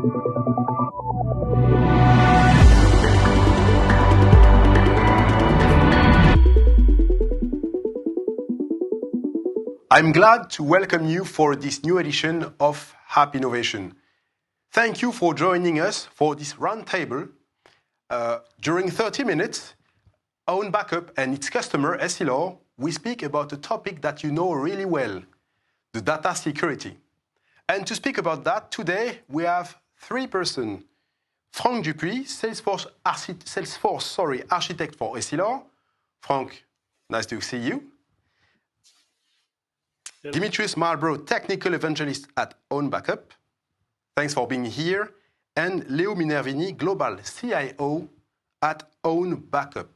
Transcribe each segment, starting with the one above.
I'm glad to welcome you for this new edition of App Innovation. Thank you for joining us for this roundtable. During 30 minutes, OwnBackUp and its customer, Essilor, we speak about a topic that you know really well, the data security. And to speak about that, today we have three persons. Franck Dupuis, Salesforce architect for Essilor. Franck, nice to see you. Dimitrius Marlborough, technical evangelist at OwnBackUp. Thanks for being here. And Leo Minervini, global CIO at OwnBackUp.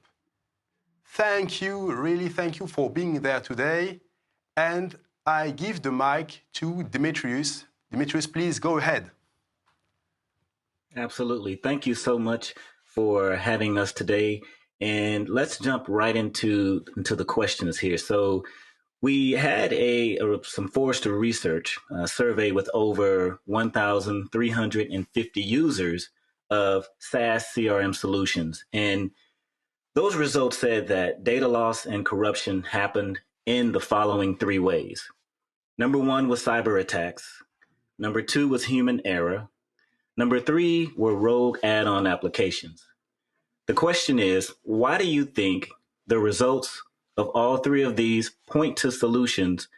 Thank you, really thank you for being there today. And I give the mic to Dimitrius. Dimitrius, please go ahead. Absolutely. Thank you so much for having us today. And let's jump right into the questions here. So we had some Forrester research survey with over 1,350 users of SaaS CRM solutions. And those results said that data loss and corruption happened in the following three ways. Number one was cyber attacks. Number two was human error. Number three were rogue add-on applications. The question is, why do you think the results of all three of these point to solutions?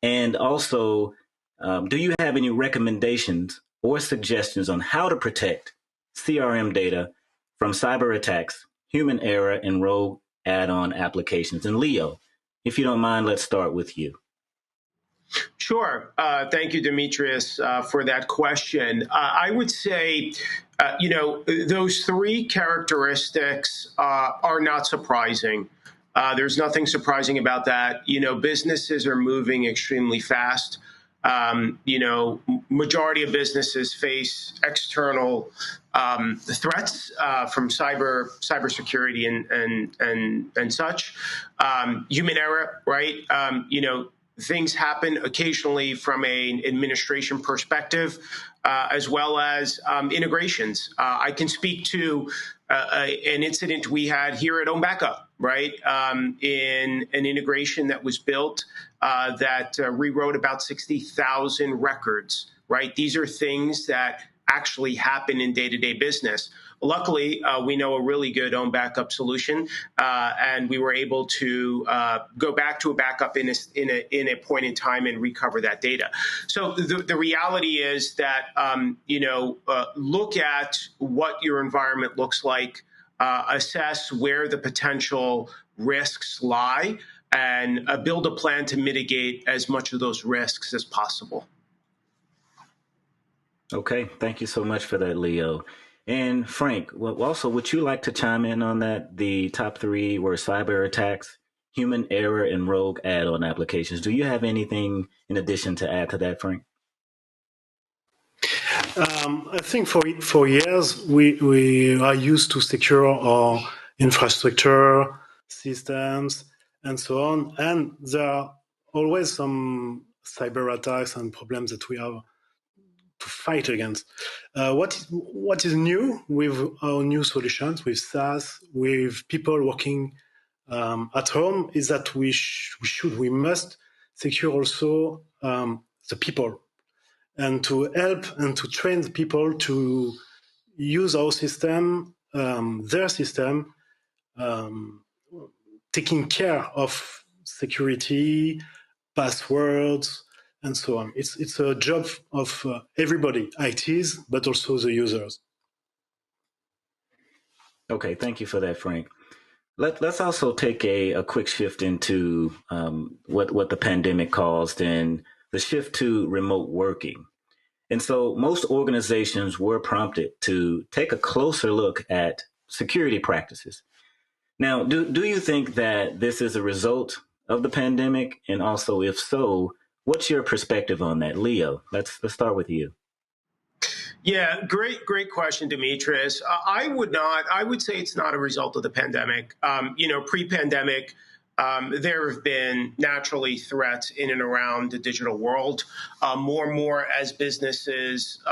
And also, do you have any recommendations or suggestions on how to protect CRM data from cyber attacks, human error, and rogue add-on applications? And Leo, if you don't mind, let's start with you. Sure. Thank you, Demetrius, for that question. I would say, those three characteristics are not surprising. There's nothing surprising about that. Businesses are moving extremely fast. Majority of businesses face external threats from cybersecurity and such. Human error, right? Things happen occasionally from an administration perspective, as well as integrations. I can speak to an incident we had here at OwnBackUp, right? In an integration that was built that rewrote about 60,000 records, right? These are things that actually happen in day-to-day business. Luckily, we know a really good OwnBackUp solution, and we were able to go back to a backup in a point in time and recover that data. So the reality is that look at what your environment looks like, assess where the potential risks lie, and build a plan to mitigate as much of those risks as possible. Okay, thank you so much for that, Leo. And Frank, also, would you like to chime in on that? The top three were cyber attacks, human error, and rogue add-on applications. Do you have anything in addition to add to that, Frank? I think for years, we are used to secure our infrastructure, systems, and so on. And there are always some cyber attacks and problems that we have to fight against. What is new with our new solutions, with SaaS, with people working at home, is that we must secure also the people, and to help and to train the people to use our system, their system, taking care of security, passwords, and so on. It's a job of everybody, ITs, but also the users. Okay, thank you for that, Frank. Let's also take a quick shift into what the pandemic caused and the shift to remote working. And so most organizations were prompted to take a closer look at security practices. Now, do you think that this is a result of the pandemic? And also, if so, what's your perspective on that? Leo, let's start with you. Yeah, great question, Demetrius. I would say it's not a result of the pandemic. Pre-pandemic, there have been naturally threats in and around the digital world. More and more as businesses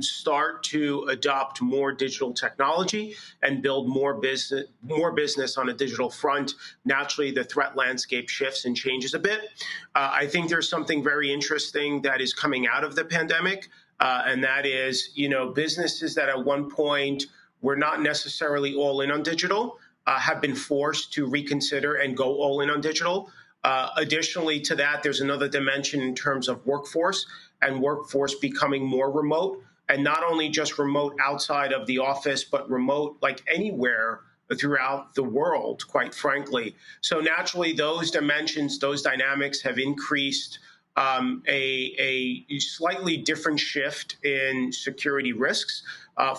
start to adopt more digital technology and build more business on a digital front, naturally the threat landscape shifts and changes a bit. I think there's something very interesting that is coming out of the pandemic, and that is, businesses that at one point were not necessarily all in on digital have been forced to reconsider and go all in on digital. Additionally to that, there's another dimension in terms of workforce and workforce becoming more remote, and not only just remote outside of the office, but remote like anywhere throughout the world, quite frankly. So naturally, those dimensions, those dynamics have increased a slightly different shift in security risks.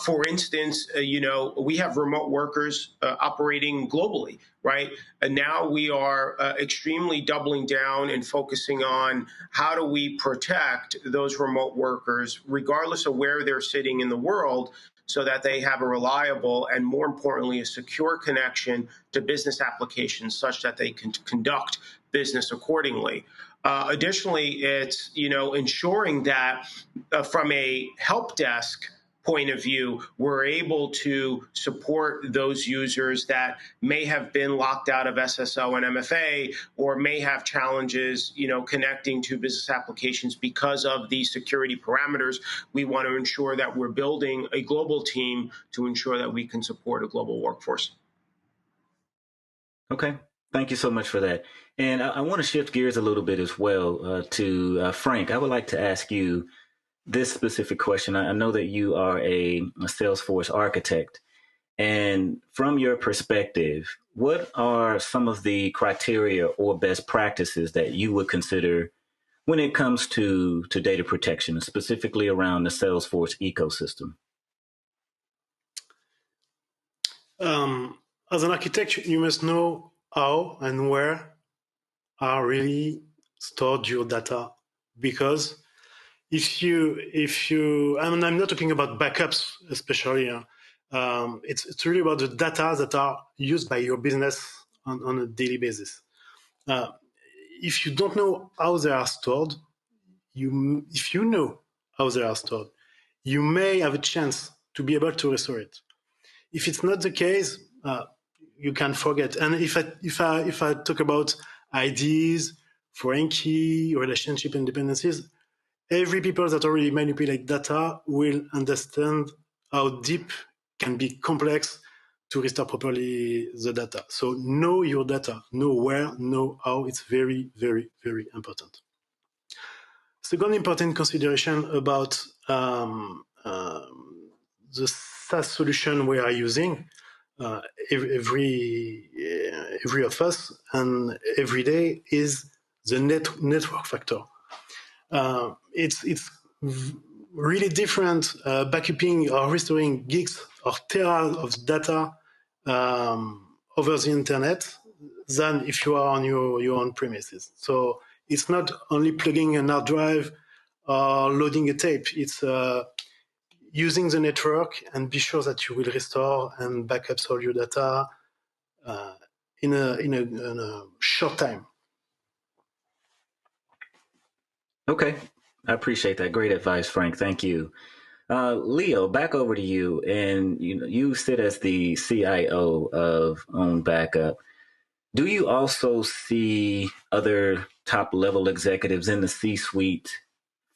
For instance, we have remote workers operating globally, right? And now we are extremely doubling down and focusing on how do we protect those remote workers, regardless of where they're sitting in the world, so that they have a reliable and, more importantly, a secure connection to business applications such that they can conduct business accordingly. Additionally, it's ensuring that from a help desk point of view, we're able to support those users that may have been locked out of SSO and MFA, or may have challenges, connecting to business applications because of the security parameters. We want to ensure that we're building a global team to ensure that we can support a global workforce. Okay. Thank you so much for that. And I want to shift gears a little bit as well to Frank. I would like to ask you this specific question. I know that you are a Salesforce architect. And from your perspective, what are some of the criteria or best practices that you would consider when it comes to data protection, specifically around the Salesforce ecosystem? As an architect, you must know how and where are really stored your data, because if you, I'm not talking about backups especially. It's really about the data that are used by your business on a daily basis. If you don't know how they are stored, if you know how they are stored, you may have a chance to be able to restore it. If it's not the case, you can forget. And if I talk about IDs, foreign key, relationship independencies, every people that already manipulate data will understand how deep can be complex to restore properly the data. So know your data, know where, know how. It's very, very, very important. Second important consideration about the SaaS solution we are using, every of us and every day, is the network factor. It's really different backupping or restoring gigs or teras of data over the internet than if you are on your own premises. So it's not only plugging an hard drive or loading a tape. It's using the network, and be sure that you will restore and back up all your data in a short time. Okay. I appreciate that. Great advice, Frank. Thank you. Leo, back over to you. And you sit as the CIO of OwnBackUp. Do you also see other top level executives in the C-suite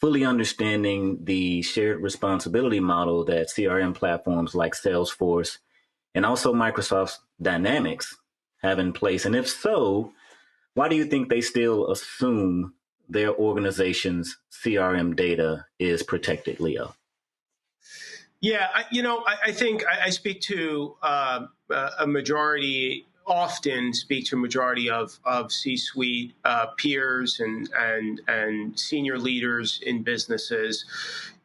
fully understanding the shared responsibility model that CRM platforms like Salesforce and also Microsoft's Dynamics have in place? And if so, why do you think they still assume their organization's CRM data is protected, Leo? Yeah, I think I speak to a majority, often speak to a majority of C-suite peers and senior leaders in businesses.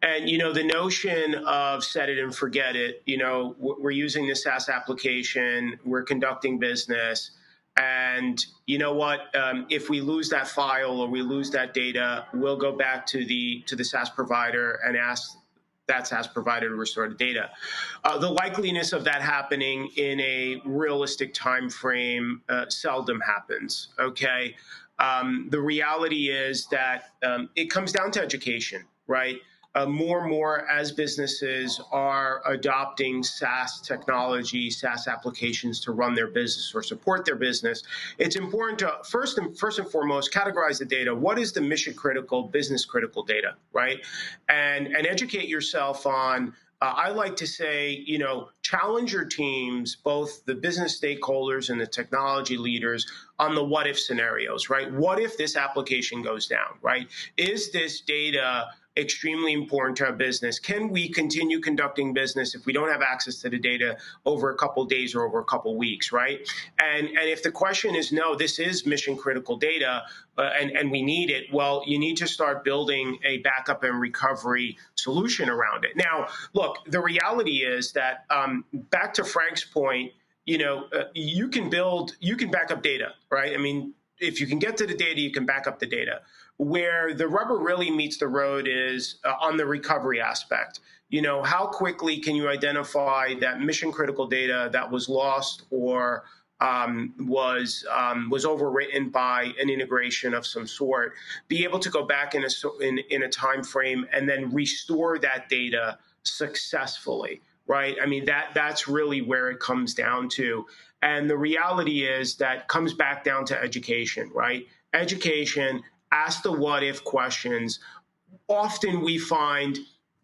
And, the notion of set it and forget it, we're using this SaaS application, we're conducting business. And you know what? If we lose that file or we lose that data, we'll go back to the SaaS provider and ask that SaaS provider to restore the data. The likeliness of that happening in a realistic time frame seldom happens, okay? The reality is that it comes down to education, right? More and more as businesses are adopting SaaS technology, SaaS applications to run their business or support their business, it's important to first and foremost categorize the data. What is the mission critical, business critical data, right? And educate yourself on. I like to say, challenge your teams, both the business stakeholders and the technology leaders, on the what if scenarios, right? What if this application goes down, right? Is this data extremely important to our business? Can we continue conducting business if we don't have access to the data over a couple of days or over a couple of weeks, right? And if the question is no, this is mission critical data and we need it, well, you need to start building a backup and recovery solution around it. Now, look, the reality is that back to Frank's point, you can back up data, right? I mean, if you can get to the data, you can back up the data. Where the rubber really meets the road is on the recovery aspect. How quickly can you identify that mission critical data that was lost or was overwritten by an integration of some sort, be able to go back in a time frame and then restore that data successfully, right? I mean, that's really where it comes down to. And the reality is that comes back down to education, right? Education. Ask the what if questions. Often we find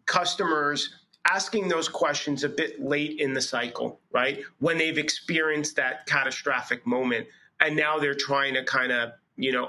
customers asking those questions a bit late in the cycle, right? When they've experienced that catastrophic moment. And now they're trying to kind of,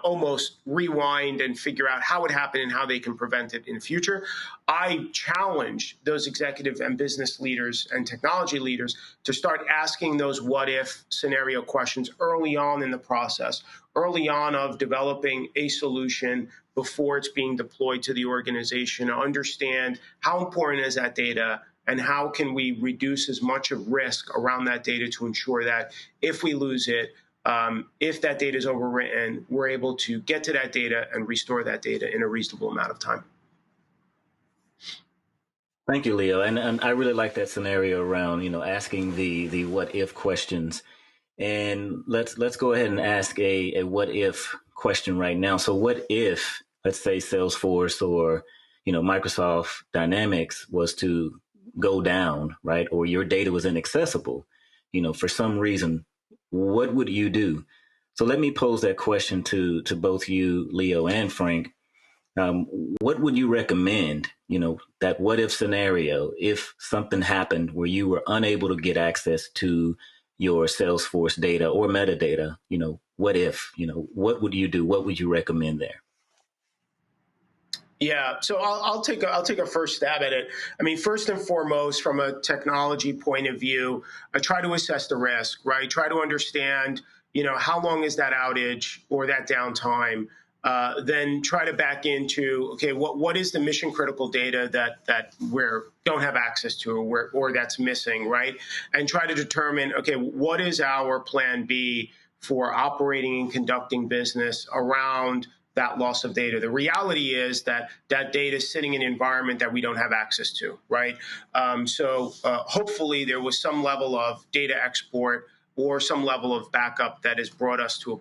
almost rewind and figure out how it happened and how they can prevent it in the future. I challenge those executive and business leaders and technology leaders to start asking those what if scenario questions early on in the process, early on of developing a solution before it's being deployed to the organization, to understand how important is that data and how can we reduce as much of risk around that data to ensure that if we lose it, if that data is overwritten, we're able to get to that data and restore that data in a reasonable amount of time. Thank you, Leo. And I really like that scenario around, asking the what if questions. And let's go ahead and ask a what if question right now. So what if, let's say, Salesforce or, Microsoft Dynamics was to go down, right? Or your data was inaccessible, for some reason, what would you do? So let me pose that question to both you, Leo, and Frank. What would you recommend, that what if scenario, if something happened where you were unable to get access to your Salesforce data or metadata, what if, what would you do? What would you recommend there? Yeah, so I'll take a first stab at it. I mean, first and foremost, from a technology point of view, I try to assess the risk, right? Try to understand, how long is that outage or that downtime? Then try to back into, okay, what is the mission critical data that we don't have access to or that's missing, right? And try to determine, okay, what is our plan B for operating and conducting business around that loss of data. The reality is that data is sitting in an environment that we don't have access to, right? So hopefully there was some level of data export or some level of backup that has brought us to a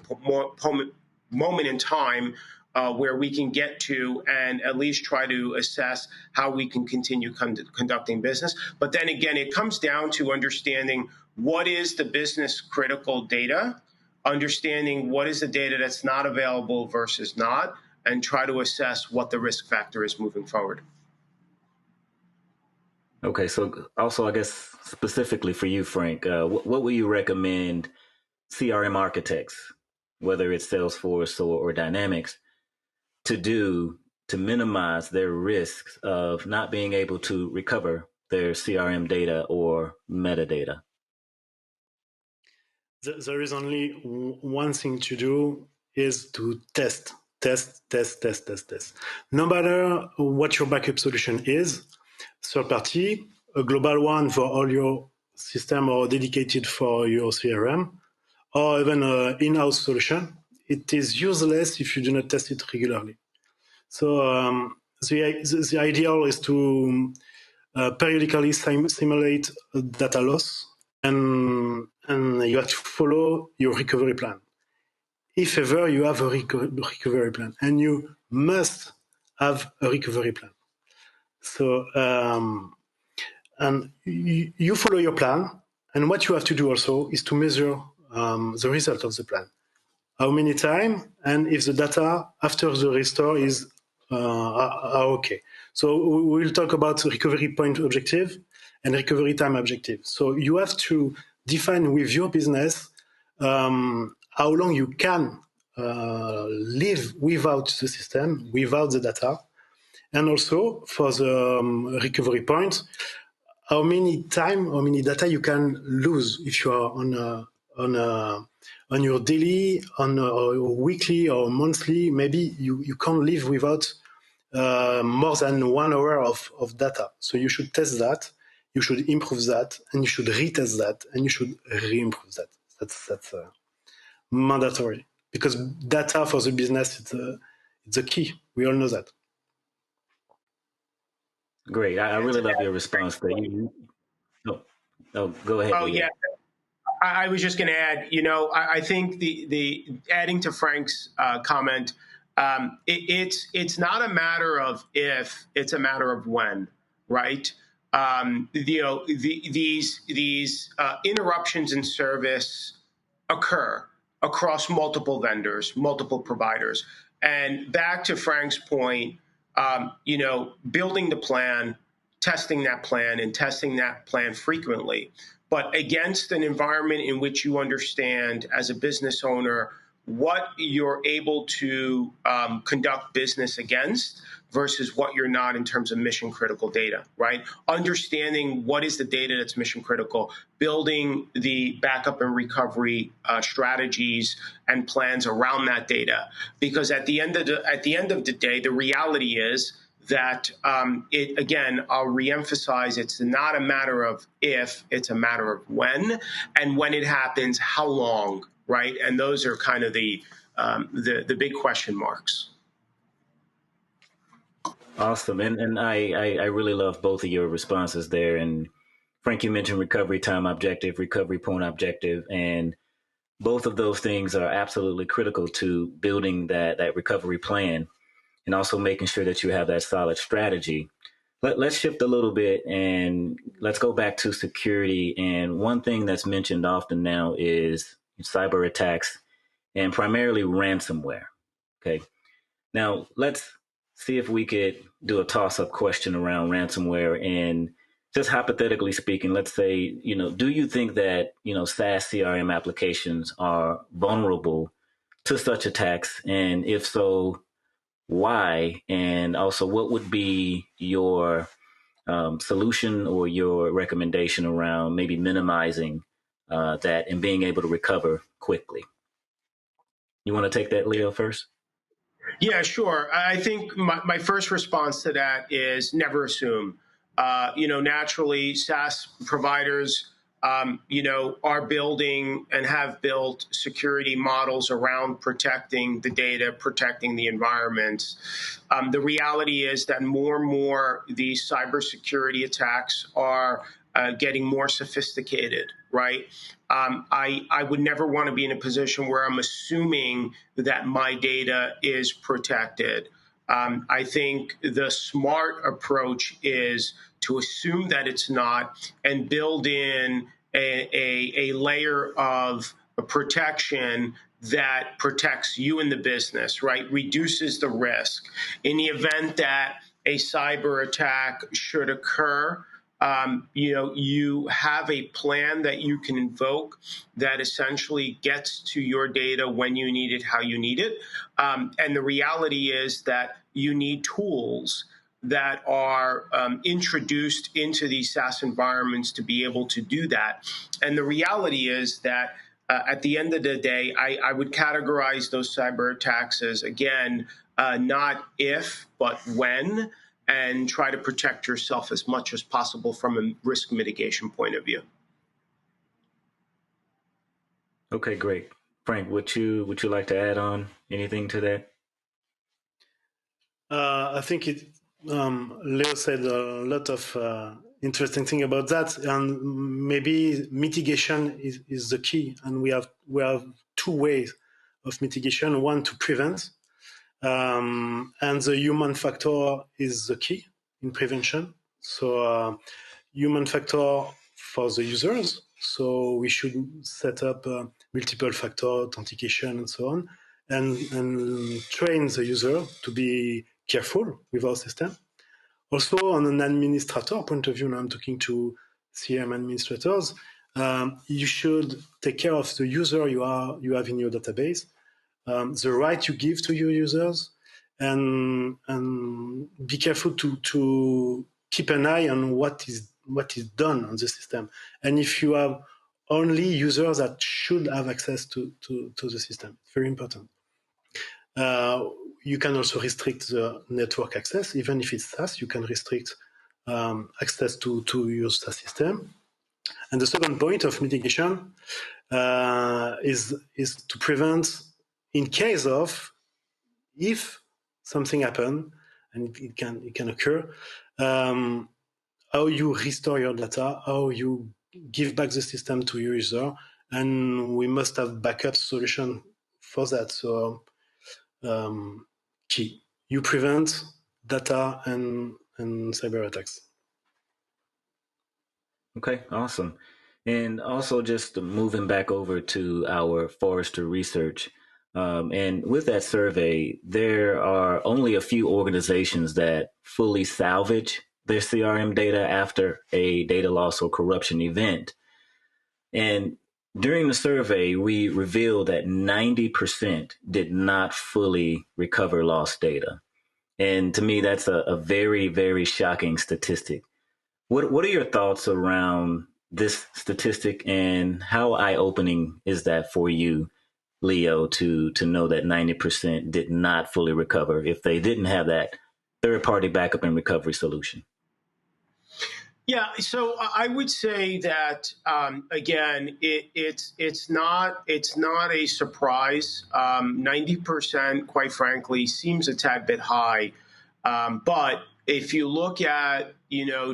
moment in time where we can get to and at least try to assess how we can continue conducting business. But then again, it comes down to understanding what is the business critical data, understanding what is the data that's not available versus not, and try to assess what the risk factor is moving forward. Okay, so also I guess specifically for you, Frank, what would you recommend CRM architects, whether it's Salesforce or Dynamics, to do to minimize their risks of not being able to recover their CRM data or metadata? There is only one thing to do, is to test. No matter what your backup solution is, third party, a global one for all your system or dedicated for your CRM, or even an in-house solution, it is useless if you do not test it regularly. So the ideal is to periodically simulate data loss, and you have to follow your recovery plan. If ever you have a recovery plan, and you must have a recovery plan. So, and you follow your plan, and what you have to do also is to measure the result of the plan. How many time, and if the data after the restore is are okay. So we will talk about recovery point objective and recovery time objective. So you have to define with your business how long you can live without the system, without the data, and also for the recovery point, how many data you can lose if you are on your daily, or weekly or monthly. Maybe you can't live without more than 1 hour of data. So you should test that, you should improve that, and you should retest that, and you should re-improve that. That's mandatory, because data for the business, it's the key. We all know that. Great. I really love your response there. Oh, go ahead. Oh, yeah. I was just going to add, I think the adding to Frank's comment, it's not a matter of if, it's a matter of when, right? These interruptions in service occur across multiple vendors, multiple providers. And back to Frank's point, building the plan, testing that plan, and testing that plan frequently, but against an environment in which you understand as a business owner what you're able to conduct business against versus what you're not in terms of mission critical data, right? Understanding what is the data that's mission critical, building the backup and recovery strategies and plans around that data. Because at the end of the day, the reality is that again, I'll reemphasize, it's not a matter of if, it's a matter of when, and when it happens, how long, right? And those are kind of the big question marks. Awesome. And I really love both of your responses there. And Frank, you mentioned recovery time objective, recovery point objective, and both of those things are absolutely critical to building that recovery plan, and also making sure that you have that solid strategy. Let's shift a little bit and let's go back to security. And one thing that's mentioned often now is cyber attacks, and primarily ransomware. Okay. Now let's see if we could do a toss-up question around ransomware. And just hypothetically speaking, let's say, do you think that, SaaS CRM applications are vulnerable to such attacks? And if so, why? And also, what would be your solution or your recommendation around maybe minimizing that and being able to recover quickly? You want to take that, Leo, first? Yeah, sure. I think my first response to that is never assume. Naturally, SaaS providers, are building and have built security models around protecting the data, protecting the environment. The reality is that more and more these cybersecurity attacks are getting more sophisticated, right? I would never want to be in a position where I'm assuming that my data is protected. I think the smart approach is to assume that it's not and build in a layer of protection that protects you in the business, right? Reduces the risk. In the event that a cyber attack should occur, you have a plan that you can invoke that essentially gets to your data when you need it, how you need it. And the reality is that you need tools that are introduced into these SaaS environments to be able to do that. And the reality is that at the end of the day, I would categorize those cyber attacks as, again, not if, but when, and try to protect yourself as much as possible from a risk mitigation point of view. Okay, great. Frank, would you like to add on anything to that? I think Leo said a lot of interesting thing about that. And maybe mitigation is the key. And we have two ways of mitigation. One, to prevent, and the human factor is the key in prevention. So human factor for the users. So we should set up multiple factor authentication and so on, and train the user to be careful with our system. Also, on an administrator point of view, now I'm talking to CRM administrators, you should take care of the user you have in your database, the right you give to your users, and be careful to keep an eye on what is done on the system. And if you have only users that should have access to the system, it's very important. You can also restrict the network access. Even if it's SaaS, you can restrict access to your SaaS system. And the second point of mitigation is to prevent, in case of, if something happens, and it can occur, how you restore your data, how you give back the system to your user, and we must have backup solution for that. So key, you prevent data and cyber attacks. Okay, awesome. And also just moving back over to our Forrester research. And with that survey, there are only a few organizations that fully salvage their CRM data after a data loss or corruption event. And during the survey, we revealed that 90% did not fully recover lost data. And to me, that's a very, very shocking statistic. What are your thoughts around this statistic, and how eye-opening is that for you, Leo, to know that 90% did not fully recover if they didn't have that third-party backup and recovery solution? Yeah, so I would say that again, it's not a surprise. 90%, quite frankly, seems a tad bit high, but if you look at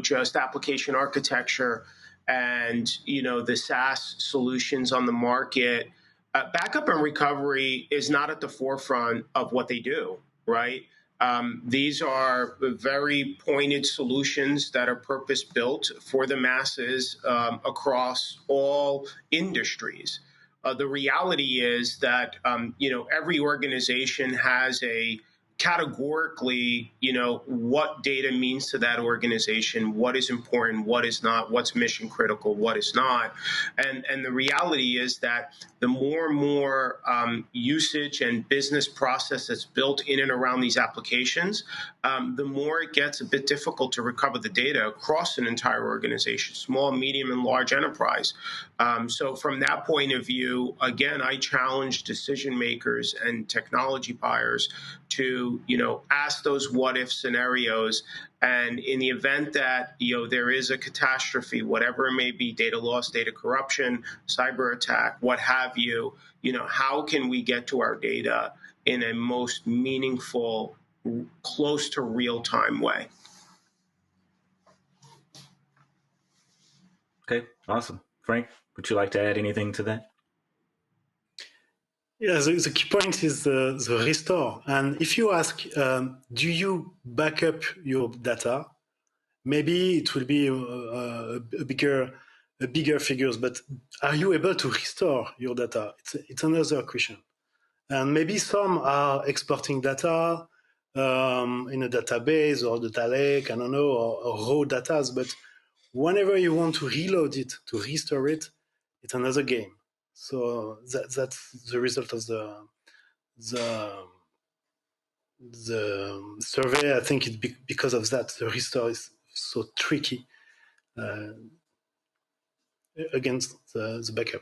just application architecture and the SaaS solutions on the market, backup and recovery is not at the forefront of what they do, right? These are very pointed solutions that are purpose-built for the masses across all industries. The reality is that every organization has a categorically, what data means to that organization, what is important, what is not, what's mission critical, what is not. And the reality is that the more and more usage and business process that's built in and around these applications, the more it gets a bit difficult to recover the data across an entire organization, small, medium, and large enterprise. So from that point of view, again, I challenge decision makers and technology buyers to ask those what if scenarios, and in the event that there is a catastrophe, whatever it may be, data loss, data corruption, cyber attack, what have you, how can we get to our data in a most meaningful, close to real time way? Okay, awesome. Frank, would you like to add anything to that? Yeah, the key point is the restore. And if you ask, do you back up your data? Maybe it will be a bigger figures, but are you able to restore your data? It's another question. And maybe some are exporting data in a database or data lake, I don't know, or raw data. But whenever you want to reload it, to restore it, it's another game. So that's the result of the survey. I think it's because of that. The restore is so tricky against the backup.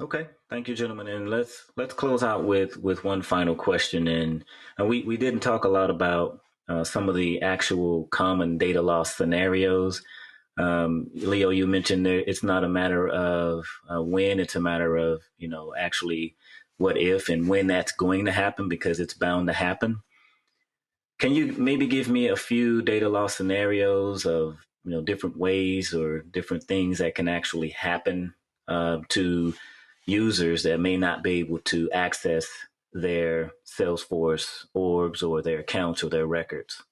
Okay, thank you, gentlemen, and let's close out with one final question. And we didn't talk a lot about some of the actual common data loss scenarios. Leo, you mentioned there it's not a matter of when, it's a matter of actually what if and when that's going to happen, because it's bound to happen. Can you maybe give me a few data loss scenarios of different ways or different things that can actually happen to users that may not be able to access their Salesforce orgs or their accounts or their records?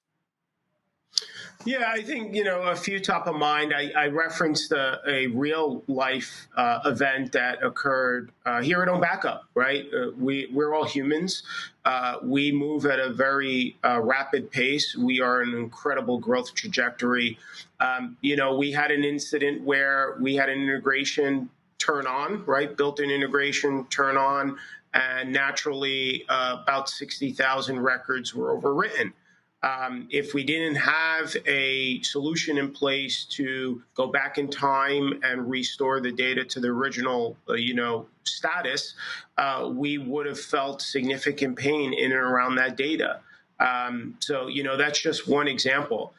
Yeah, I think, a few top of mind. I referenced a real life event that occurred here at OwnBackUp, right? We're all humans. We move at a very rapid pace. We are an incredible growth trajectory. We had an incident where we had an integration turn on, right? Built-in integration turn on, and naturally about 60,000 records were overwritten. If we didn't have a solution in place to go back in time and restore the data to the original, status, we would have felt significant pain in and around that data. So, that's just one example.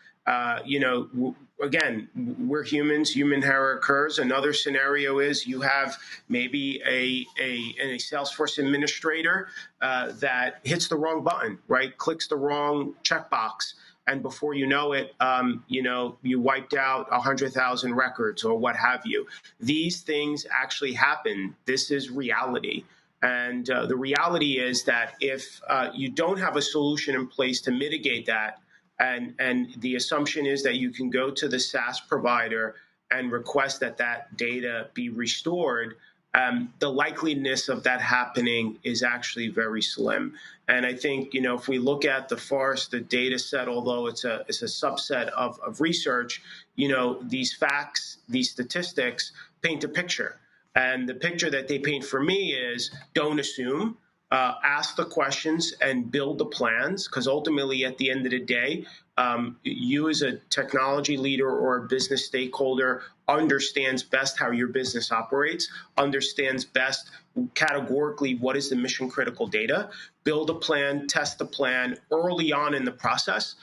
Again, we're humans, human error occurs. Another scenario is you have maybe a Salesforce administrator that hits the wrong button, right? Clicks the wrong checkbox. And before you know it, you wiped out 100,000 records or what have you. These things actually happen. This is reality. And the reality is that if you don't have a solution in place to mitigate that, and the assumption is that you can go to the SaaS provider and request that data be restored, the likeliness of that happening is actually very slim. And I think, if we look at the Forrester data set, although it's a subset of research, these facts, these statistics paint a picture. And the picture that they paint for me is don't assume. Ask the questions and build the plans, because ultimately, at the end of the day, you as a technology leader or a business stakeholder understands best how your business operates, understands best categorically what is the mission critical data. Build a plan, test the plan early on in the process.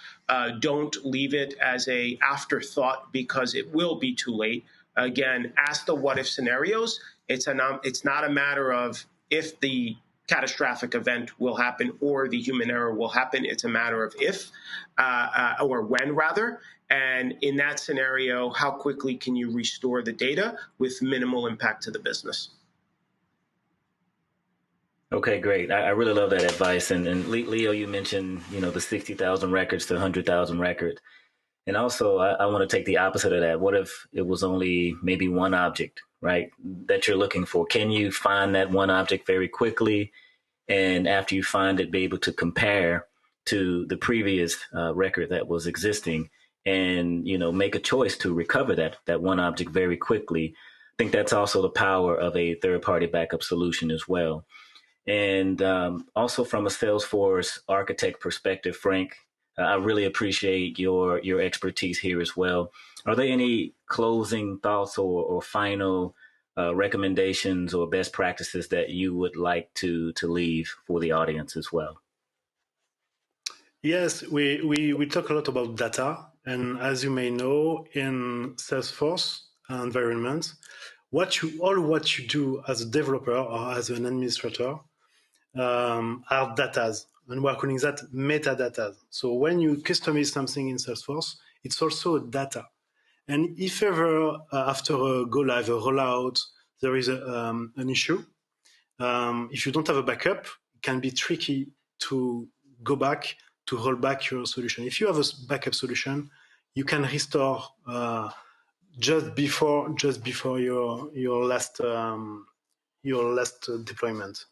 Don't leave it as an afterthought, because it will be too late. Again, ask the what if scenarios. It's not a matter of if the catastrophic event will happen or the human error will happen. It's a matter of if or when, rather. And in that scenario, how quickly can you restore the data with minimal impact to the business? Okay, great. I really love that advice. And Leo, you mentioned, the 60,000 records to 100,000 records. And also, I want to take the opposite of that. What if it was only maybe one object, right, that you're looking for? Can you find that one object very quickly? And after you find it, be able to compare to the previous record that was existing and, make a choice to recover that one object very quickly. I think that's also the power of a third-party backup solution as well. And also from a Salesforce architect perspective, Frank, I really appreciate your expertise here as well. Are there any closing thoughts or final recommendations or best practices that you would like to leave for the audience as well? Yes, we talk a lot about data. And as you may know, in Salesforce environment, what you do as a developer or as an administrator are datas. And we're calling that metadata. So when you customize something in Salesforce, it's also data. And if ever after a go live, a rollout, there is an issue, if you don't have a backup, it can be tricky to go back to roll back your solution. If you have a backup solution, you can restore just before your last deployment.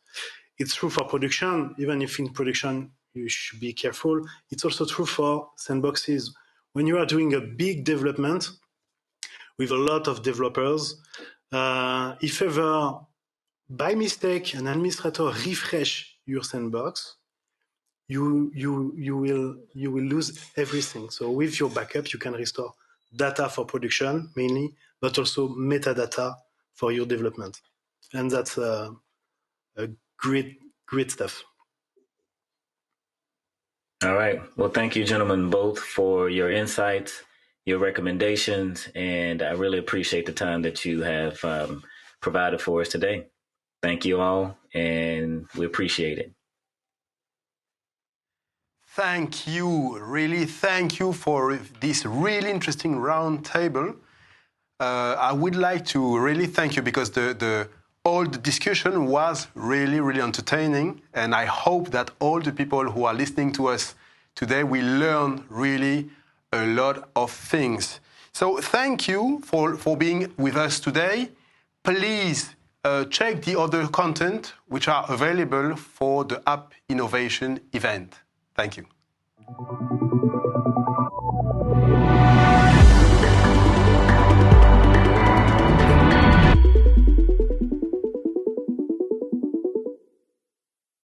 It's true for production. Even if in production you should be careful, it's also true for sandboxes. When you are doing a big development with a lot of developers, if ever by mistake an administrator refresh your sandbox, you will lose everything. So with your backup, you can restore data for production mainly, but also metadata for your development, and that's a great stuff. All right. Well, thank you, gentlemen, both for your insights, your recommendations, and I really appreciate the time that you have provided for us today. Thank you all, and we appreciate it. Thank you, really thank you for this really interesting round table. I would like to really thank you because all the discussion was really, really entertaining. And I hope that all the people who are listening to us today will learn really a lot of things. So thank you for being with us today. Please check the other content which are available for the App Innovation event. Thank you.